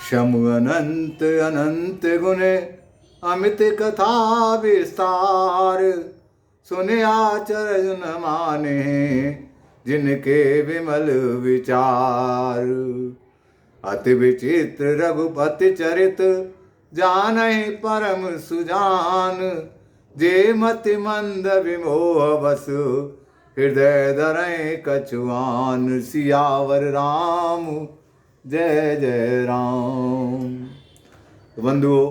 शमु अनंत अनंत गुने अमित कथा विस्तार, सुने आचरण न माने जिनके विमल विचार। अति विचित्र रघुपति चरित, जानहि परम सुजान, जे मति मंद विमोह बस, हृदय धरय कछुआन। सियावर राम जय जय राम। तो बंधुओं,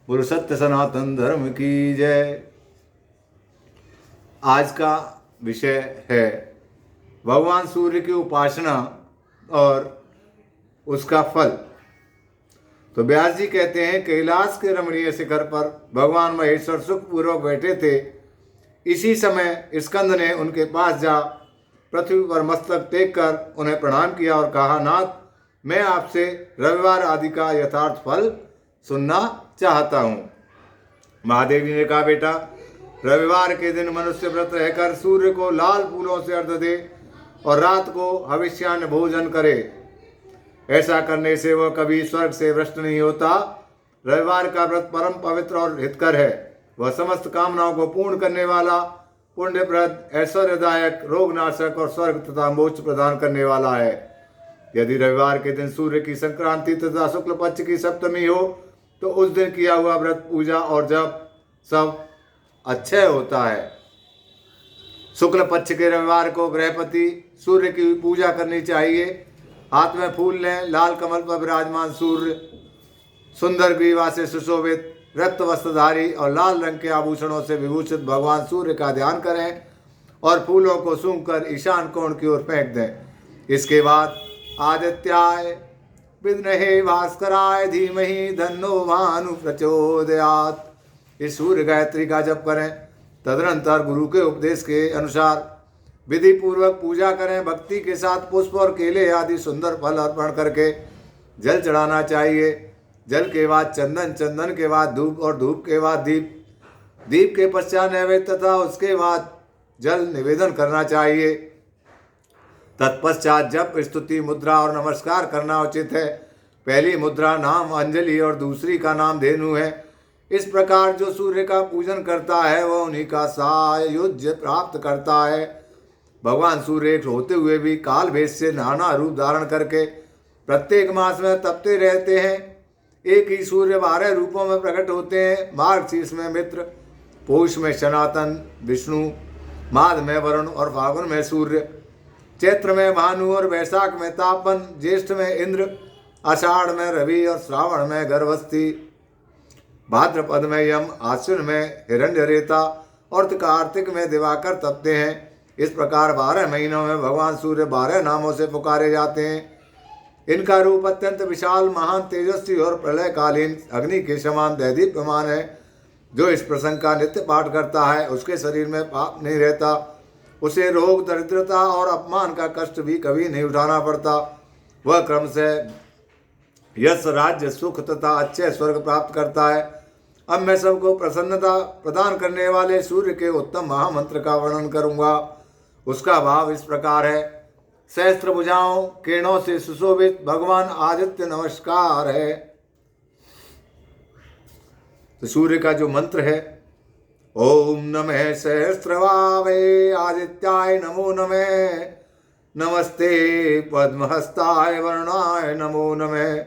बोलो सत्य सनातन धर्म की जय। आज का विषय है भगवान सूर्य की उपासना और उसका फल। तो व्यास जी कहते हैं, कैलाश के रमणीय शिखर पर भगवान महेश्वर सुखपूर्वक बैठे थे। इसी समय स्कंद ने उनके पास जा पृथ्वी पर मस्तक टेक कर उन्हें प्रणाम किया और कहा, नाथ, मैं आपसे रविवार आदि का यथार्थ फल सुनना चाहता हूँ। महादेव जी ने कहा, बेटा, रविवार के दिन मनुष्य व्रत रहकर सूर्य को लाल फूलों से अर्घ्य दे और रात को हविष्यान्न भोजन करे। ऐसा करने से वह कभी स्वर्ग से भ्रष्ट नहीं होता। रविवार का व्रत परम पवित्र और हितकर है। वह समस्त कामनाओं को पूर्ण करने वाला, पुण्यप्रद, ऐश्वर्यदायक, रोगनाशक और स्वर्ग तथा मोक्ष प्रदान करने वाला है। यदि रविवार के दिन सूर्य की संक्रांति तथा शुक्ल पक्ष की सप्तमी हो तो उस दिन किया हुआ व्रत, पूजा और जप सब अक्षय होता है। शुक्ल पक्ष के रविवार को गृहपति सूर्य की पूजा करनी चाहिए। हाथ में फूल लें, लाल कमल पर विराजमान सूर्य, सुंदर ग्रीवा से सुशोभित, रक्त वस्त्रधारी और लाल रंग के आभूषणों से विभूषित भगवान सूर्य का ध्यान करें और फूलों को सूंघकर ईशान कोण की ओर फेंक दें। इसके बाद आदित्याय विद्महे भास्कराय धीमहि तन्नो भानु प्रचोदयात्, इस सूर्य गायत्री का जप करें। तदनंतर गुरु के उपदेश के अनुसार विधि पूर्वक पूजा करें। भक्ति के साथ पुष्प और केले आदि सुंदर फल अर्पण करके जल चढ़ाना चाहिए। जल के बाद चंदन, चंदन के बाद धूप और धूप के बाद दीप, दीप के पश्चात नैवेद्य तथा उसके बाद जल निवेदन करना चाहिए। तत्पश्चात जप, स्तुति, मुद्रा और नमस्कार करना उचित है। पहली मुद्रा नाम अंजलि और दूसरी का नाम धेनु है। इस प्रकार जो सूर्य का पूजन करता है वह उन्हीं का सायुज्य प्राप्त करता है। भगवान सूर्य एक होते हुए भी काल भेद से नाना रूप धारण करके प्रत्येक मास में तपते रहते हैं। एक ही सूर्य 12 रूपों में प्रकट होते हैं। मार्गशीर्ष में मित्र, पौष में सनातन विष्णु, माघ में वरुण और फागुन में सूर्य, चैत्र में भानु और वैशाख में तापन, ज्येष्ठ में इंद्र, आषाढ़ में रवि और श्रावण में गर्भस्थी, भाद्रपद में यम, आश्विन में हिरण्यरेता और कार्तिक में दिवाकर तपते हैं। इस प्रकार 12 महीनों में भगवान सूर्य 12 नामों से पुकारे जाते हैं। इनका रूप अत्यंत विशाल, महान, तेजस्वी और प्रलयकालीन अग्नि के समान दैदीप्यमान है। जो इस प्रसंग का नित्य पाठ करता है उसके शरीर में पाप नहीं रहता। उसे रोग, दरिद्रता और अपमान का कष्ट भी कभी नहीं उठाना पड़ता। वह क्रम से यश, राज्य, सुख तथा अच्छे स्वर्ग प्राप्त करता है। अब मैं सबको प्रसन्नता प्रदान करने वाले सूर्य के उत्तम महामंत्र का वर्णन करूंगा। उसका भाव इस प्रकार है। सहस्त्र भुजाओं, किरणों से सुशोभित भगवान आदित्य नमस्कार है। तो सूर्य का जो मंत्र है, ओम नमः सहस्रभावे आदित्याय नमो नमः, नमस्ते पद्महस्ताय वरुणाय नमो नमः,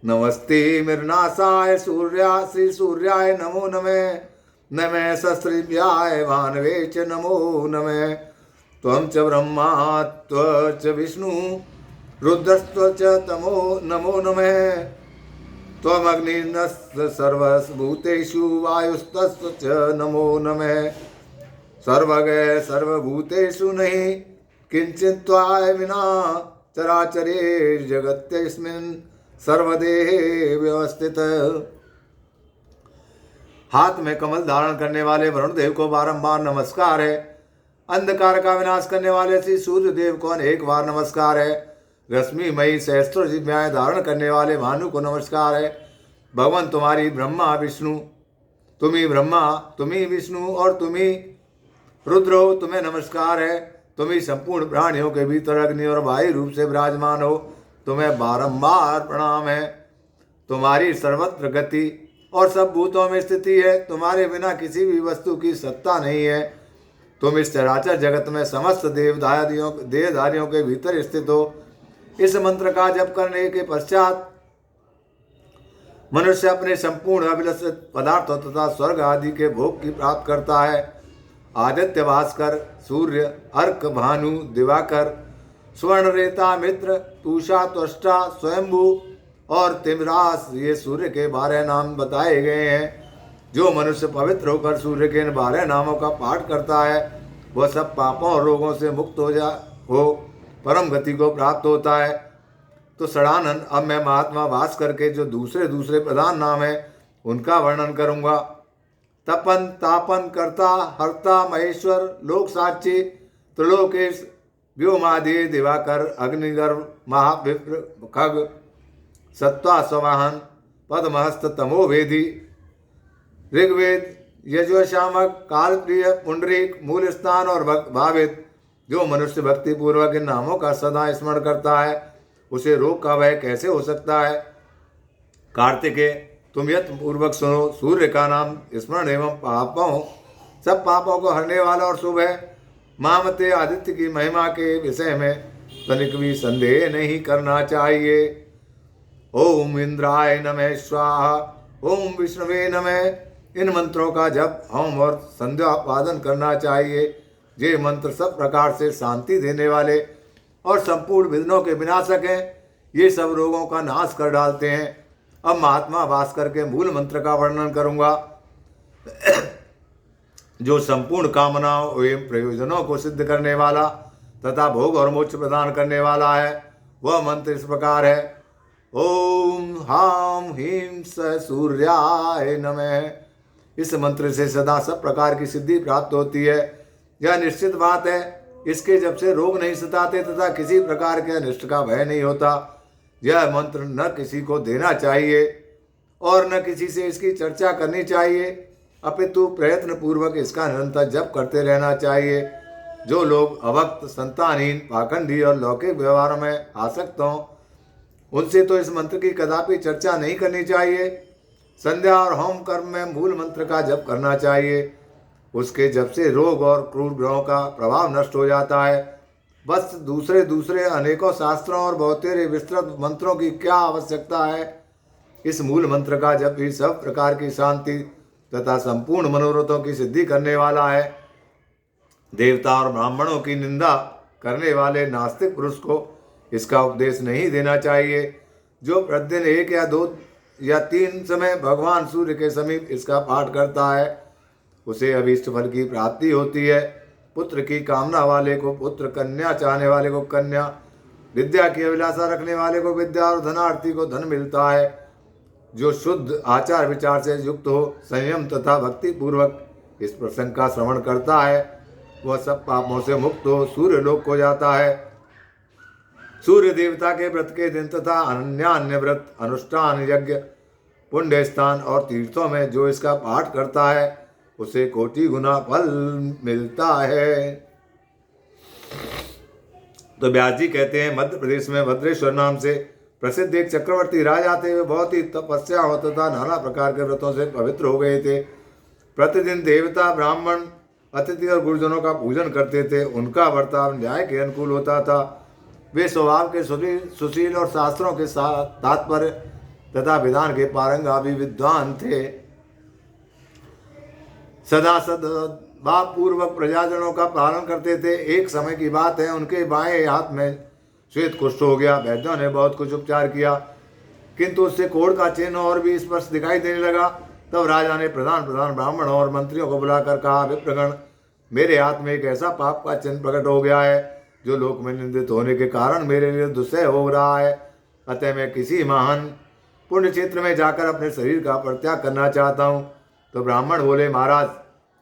नमस्ते मृनासाय श्री सूर्याय नमो नमः, नमः सहस्रभ्याय भानवे च नमो नमः। त्वं च ब्रह्मा त्वं च विष्णु रुद्रस्त्वं च तमो नमो नमः, त्वमग्निर्नश्च सर्वभूतेषु वायुस्तस्त्वं च नमो नमः। सर्वगः सर्वभूतेषु नहि किंचित् त्वाय विना चराचरे जगत्यस्मिन् सर्वदेहे व्यवस्थित। हाथ में कमल धारण करने वाले वरुण देव को बारंबार नमस्कार है। अंधकार का विनाश करने वाले श्री सूर्य देव को अनेक बार नमस्कार है। रश्मिमयी सहस्त्र जिह्वाएं धारण करने वाले भानु को नमस्कार है। भगवान तुम्हारी ब्रह्मा विष्णु, तुम ही ब्रह्मा, तुम ही विष्णु और तुम ही रुद्र हो, तुम्हें नमस्कार है। तुम ही संपूर्ण प्राणियों के भीतर अग्नि और वायु रूप से विराजमान हो, तुम्हें बारंबार प्रणाम है। तुम्हारी सर्वत्र गति और सब भूतों में स्थिति है। तुम्हारे बिना किसी भी वस्तु की सत्ता नहीं है। तुम इस चराचर जगत में समस्त देहधारियों के भीतर स्थित हो। इस मंत्र का जप करने के पश्चात मनुष्य अपने संपूर्ण अभिलषित पदार्थों तथा स्वर्ग आदि के भोग की प्राप्त करता है। आदित्य, भास्कर, सूर्य, अर्क, भानु, दिवाकर, स्वर्ण, रेता, मित्र, तूषा, त्वष्टा, स्वयंभू और तिमरास, ये सूर्य के 12 नाम बताए गए हैं। जो मनुष्य पवित्र होकर सूर्य के इन 12 नामों का पाठ करता है वह सब पापों और रोगों से मुक्त हो परम गति को प्राप्त होता है। तो षडानंद, अब मैं महात्मा भास्कर के जो दूसरे प्रधान नाम है उनका वर्णन करूंगा। तपन, तापन, कर्ता, हर्ता, महेश्वर, लोक साक्षी, त्रिलोकेश, व्योमादि, दिवाकर, अग्निगर्भ, महाविप्र, खग, सत्वा, सवाहन, पद्महस्त, तमोवेदी, ऋग्वेद, यजुशामक, कालप्रिय, पुंडरीक, मूल स्थान और भावित। जो मनुष्य भक्ति पूर्वक इन नामों का सदा स्मरण करता है उसे रोग का भय कैसे हो सकता है। कार्तिकेय, तुम यत्न पूर्वक सुनो। सूर्य का नाम स्मरण एवं सब पापों को हरने वाला और शुभ है। महामते, आदित्य की महिमा के विषय में तनिक भी संदेह नहीं करना चाहिए। ओम इंद्राय नमः स्वाहा, ओम विष्णुवे नमः। इन मंत्रों का जप, होम और संध्या पादन करना चाहिए। ये मंत्र सब प्रकार से शांति देने वाले और संपूर्ण विघ्नों के विनाशक हैं। ये सब रोगों का नाश कर डालते हैं। अब महात्मा भास्कर के मूल मंत्र का वर्णन करूंगा जो संपूर्ण कामनाओं एवं प्रयोजनों को सिद्ध करने वाला तथा भोग और मोक्ष प्रदान करने वाला है। वह मंत्र इस प्रकार है। ओम हाम ह्रीं स सूर्याय नमः। इस मंत्र से सदा सब प्रकार की सिद्धि प्राप्त होती है। यह निश्चित बात है। इसके जब से रोग नहीं सताते तथा किसी प्रकार के अनिष्ट का भय नहीं होता। यह मंत्र न किसी को देना चाहिए और न किसी से इसकी चर्चा करनी चाहिए, अपितु प्रयत्न पूर्वक इसका निरंतर जप करते रहना चाहिए। जो लोग अभक्त, संतानहीन, पाखंडी और लौकिक व्यवहारों में आसक्त हों उनसे तो इस मंत्र की कदापि चर्चा नहीं करनी चाहिए। संध्या और होम कर्म में मूल मंत्र का जप करना चाहिए। उसके जप से रोग और क्रूर ग्रहों का प्रभाव नष्ट हो जाता है। बस दूसरे अनेकों शास्त्रों और बहुतेरे विस्तृत मंत्रों की क्या आवश्यकता है। इस मूल मंत्र का जप ही सब प्रकार की शांति तथा संपूर्ण मनोरथों की सिद्धि करने वाला है। देवता और ब्राह्मणों की निंदा करने वाले नास्तिक पुरुष को इसका उपदेश नहीं देना चाहिए। जो प्रतिदिन 1 या 2 या 3 समय भगवान सूर्य के समीप इसका पाठ करता है उसे अभीष्ट फल की प्राप्ति होती है। पुत्र की कामना वाले को पुत्र, कन्या चाहने वाले को कन्या, विद्या की अभिलाषा रखने वाले को विद्या और धनार्थी को धन मिलता है। जो शुद्ध आचार विचार से युक्त हो, संयम तथा भक्ति पूर्वक इस प्रसंग का श्रवण करता है वह सब पापों से मुक्त हो सूर्य लोक को जाता है। सूर्य देवता के व्रत के दिन तथा अन्य व्रत, अनुष्ठान, यज्ञ, पुण्य स्थान और तीर्थों में जो इसका पाठ करता है उसे कोटि गुना फल मिलता है। तो व्यास जी कहते हैं, मध्य प्रदेश में भद्रेश्वर नाम से प्रसिद्ध एक चक्रवर्ती राजा थे। वे बहुत ही तपस्या हो तथा नाना प्रकार के व्रतों से पवित्र हो गए थे। प्रतिदिन देवता, ब्राह्मण, अतिथि और गुरुजनों का पूजन करते थे। उनका बर्ताव न्याय के अनुकूल होता था। वे स्वभाव के सुशील और शास्त्रों के साथ तात्पर्य तथा विधान के पारंगामी विद्वान थे। सदा सद्भाव पूर्वक प्रजाजनों का पालन करते थे। एक समय की बात है, उनके बाएं हाथ में श्वेत कुष्ठ हो गया। वैद्यों ने बहुत कुछ उपचार किया किंतु उससे कोढ़ का चिन्ह और भी स्पष्ट दिखाई देने लगा। तब राजा ने प्रधान ब्राह्मण और मंत्रियों को बुलाकर कहा, विप्रगण, मेरे हाथ में एक ऐसा पाप का चिन्ह प्रकट हो गया है जो लोक में निंदित होने के कारण मेरे लिए दुस्सह हो रहा है। अतः मैं किसी महान पुण्य क्षेत्र में जाकर अपने शरीर का परित्याग करना चाहता हूँ। तो ब्राह्मण बोले, महाराज,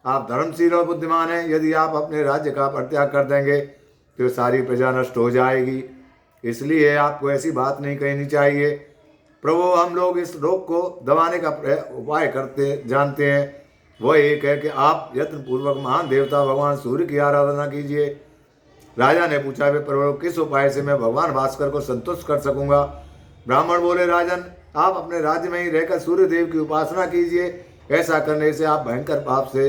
आप धर्मशील और बुद्धिमान हैं। यदि आप अपने राज्य का परित्याग कर देंगे तो सारी प्रजा नष्ट हो जाएगी, इसलिए आपको ऐसी बात नहीं कहनी चाहिए। प्रभु, हम लोग इस रोग को दबाने का उपाय जानते हैं। वह एक है कि आप यत्न पूर्वक महान देवता भगवान सूर्य की आराधना कीजिए। राजा ने पूछा, वे प्रभु, किस उपाय से मैं भगवान भास्कर को संतुष्ट कर सकूंगा? ब्राह्मण बोले, राजन, आप अपने राज्य में ही रहकर सूर्य देव की उपासना कीजिए। ऐसा करने से आप भयंकर पाप से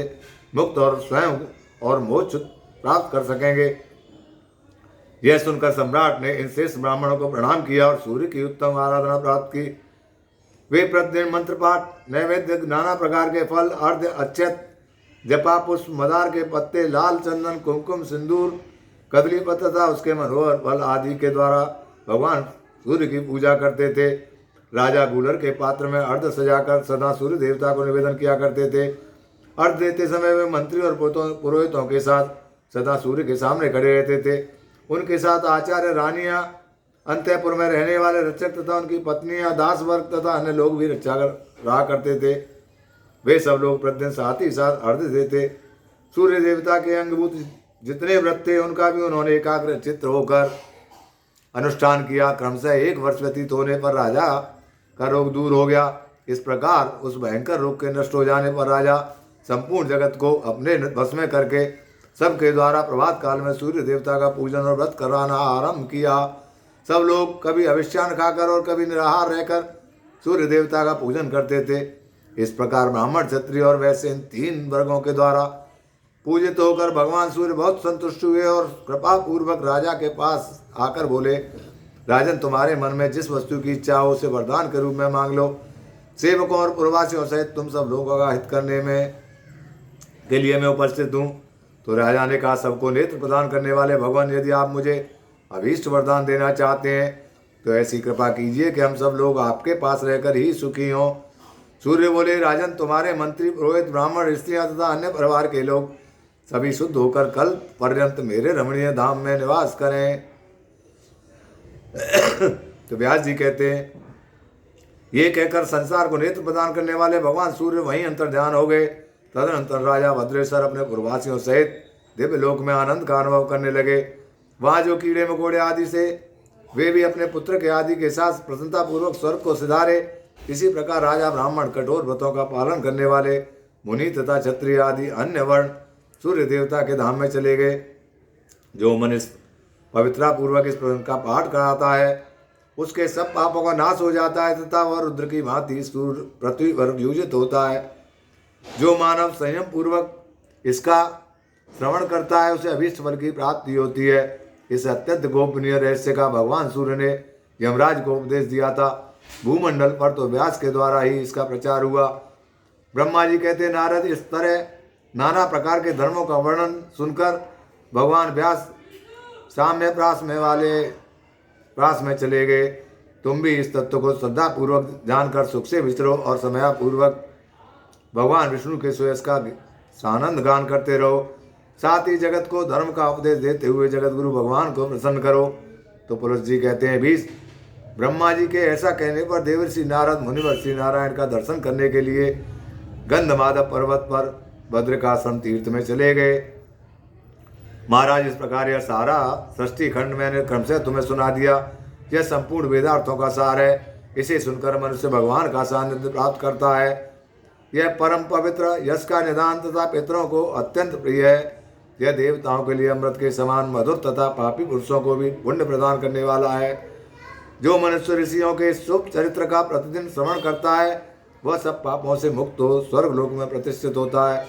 मुक्त और स्वयं और मोक्ष प्राप्त कर सकेंगे। यह सुनकर सम्राट ने इन श्रेष्ठ ब्राह्मणों को प्रणाम किया और सूर्य की उत्तम आराधना प्राप्त की। वे प्रतिदिन मंत्र पाठ, नैवेद्य, नाना प्रकार के फल, अर्घ्य, अक्षत, जपा पुष्प, मदार के पत्ते, लाल चंदन, कुमकुम, सिंदूर, कदली पत्र तथा उसके मनोहर फल आदि के द्वारा भगवान सूर्य की पूजा करते थे। राजा गूलर के पात्र में अर्घ सजाकर सदा सूर्य देवता को निवेदन किया करते थे। अर्घ देते समय वे मंत्री और पुरोहितों के साथ सदा सूर्य के सामने खड़े रहते थे। उनके साथ आचार्य, रानियां, अंतःपुर में रहने वाले रक्षक तथा उनकी पत्नियां, दास वर्ग तथा अन्य लोग भी रक्षा रहा करते थे। वे सब लोग प्रतिदिन साथ ही साथ अर्घ देते। सूर्य देवता के अंगभूत जितने व्रत थे उनका भी उन्होंने एकाग्र चित्त होकर अनुष्ठान किया। क्रमशः 1 वर्ष व्यतीत होने पर राजा का रोग दूर हो गया। इस प्रकार उस भयंकर रोग के नष्ट हो जाने पर राजा संपूर्ण जगत को अपने वश में करके सबके द्वारा प्रभात काल में सूर्य देवता का पूजन और व्रत कराना आरंभ किया। सब लोग कभी अभिष्टान खाकर और कभी निराहार रहकर सूर्य देवता का पूजन करते थे। इस प्रकार ब्राह्मण, क्षत्रिय और वैश्य इन 3 वर्गों के द्वारा पूजित होकर भगवान सूर्य बहुत संतुष्ट हुए और कृपा पूर्वक राजा के पास आकर बोले, राजन, तुम्हारे मन में जिस वस्तु की इच्छा हो उसे वरदान के रूप में मांग लो। सेवकों और पुरवासियों सहित तुम सब लोगों का हित करने में के लिए मैं उपस्थित हूँ। तो राजा ने कहा, सबको नेत्र प्रदान करने वाले भगवान, यदि आप मुझे अभीष्ट वरदान देना चाहते हैं तो ऐसी कृपा कीजिए कि हम सब लोग आपके पास रहकर ही सुखी हों। सूर्य बोले, राजन, तुम्हारे मंत्री, पुरोहित, ब्राह्मण, स्त्रियां तथा अन्य परिवार के लोग सभी शुद्ध होकर कल पर्यंत मेरे रमणीय धाम में निवास करें। तो व्यास जी कहते हैं, ये कहकर संसार को नेत्र प्रदान करने वाले भगवान सूर्य वहीं अंतर्ध्यान हो गए। तदनंतर राजा भद्रेश्वर अपने पूर्ववासियों सहित दिव्य लोक में आनंद का अनुभव करने लगे। वहाँ जो कीड़े मकोड़े आदि से वे भी अपने पुत्र के आदि के साथ प्रसन्नता पूर्वक स्वर्ग को सिधारे। इसी प्रकार राजा, ब्राह्मण, कठोर व्रतों का पालन करने वाले मुनि तथा क्षत्रिय आदि अन्य वर्ण सूर्य देवता के धाम में चले गए। जो मनुष्य पवित्रता पूर्वक इस प्रसंग का पाठ कराता है उसके सब पापों का नाश हो जाता है तथा वह रुद्र की भांति सूर्य पृथ्वी पर वियोजित होता है। जो मानव संयम पूर्वक इसका श्रवण करता है उसे अभीष्ट फल की प्राप्ति होती है। इस अत्यंत गोपनीय रहस्य का भगवान सूर्य ने यमराज को उपदेश दिया था। भूमंडल पर तो व्यास के द्वारा ही इसका प्रचार हुआ। ब्रह्मा जी कहते, नारद, इस तरह नाना प्रकार के धर्मों का वर्णन सुनकर भगवान व्यास साम्य प्रास में चले गए। तुम भी इस तत्व को श्रद्धापूर्वक जानकर सुख से विचरो और समयापूर्वक भगवान विष्णु के सुयश का सानंद गान करते रहो। साथ ही जगत को धर्म का उपदेश देते हुए जगत गुरु भगवान को प्रसन्न करो। तो पुलस्त जी कहते हैं, भीष्म, ब्रह्मा जी के ऐसा कहने पर देवर्षि नारद मुनिवर श्री नारायण का दर्शन करने के लिए गंधमादव पर्वत पर भद्रकाश्रम तीर्थ में चले गए। महाराज, इस प्रकार यह सारा सृष्टि खंड मैंने क्रमशः तुम्हें सुना दिया। यह संपूर्ण वेदार्थों का सार है। इसे सुनकर मनुष्य भगवान का सानिध्य प्राप्त करता है। यह परम पवित्र, यश का निदान तथा पितरों को अत्यंत प्रिय है। यह देवताओं के लिए अमृत के समान मधुर तथा पापी पुरुषों को भी पुण्य प्रदान करने वाला है। जो मनुष्य ऋषियों के शुभ चरित्र का प्रतिदिन श्रवण करता है वह सब पापों से मुक्त हो स्वर्ग लोक में प्रतिष्ठित होता है।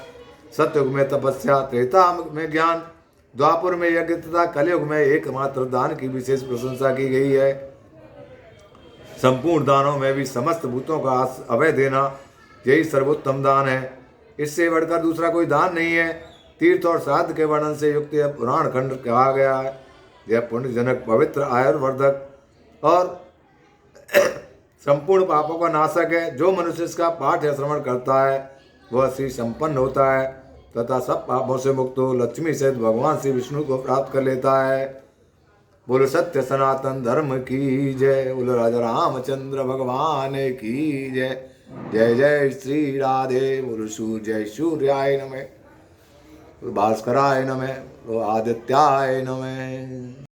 सतयुग में तपस्या, त्रेता में ज्ञान, द्वापुर में यज्ञ तथा कलयुग में एकमात्र दान की विशेष प्रशंसा की गई है। संपूर्ण दानों में भी समस्त भूतों का अभय देना यही सर्वोत्तम दान है। इससे बढ़कर दूसरा कोई दान नहीं है। तीर्थ और श्राद्ध के वर्णन से युक्त यह पुराण खंड कहा गया है। यह पुण्यजनक, पवित्र, आयुर्वर्धक और संपूर्ण पापों का नाशक है। जो मनुष्य इसका पाठ या श्रवण करता है वह श्री संपन्न होता है तथा सब पापों से मुक्त हो लक्ष्मी सहित भगवान श्री विष्णु को प्राप्त कर लेता है। बोलो सत्य सनातन धर्म की जय। बोलो राजा रामचंद्र भगवान की जय। जय जय श्री राधे। बोलो सूर्य सूर्याय नमः, भास्कराय नमः, आदित्याय नमः।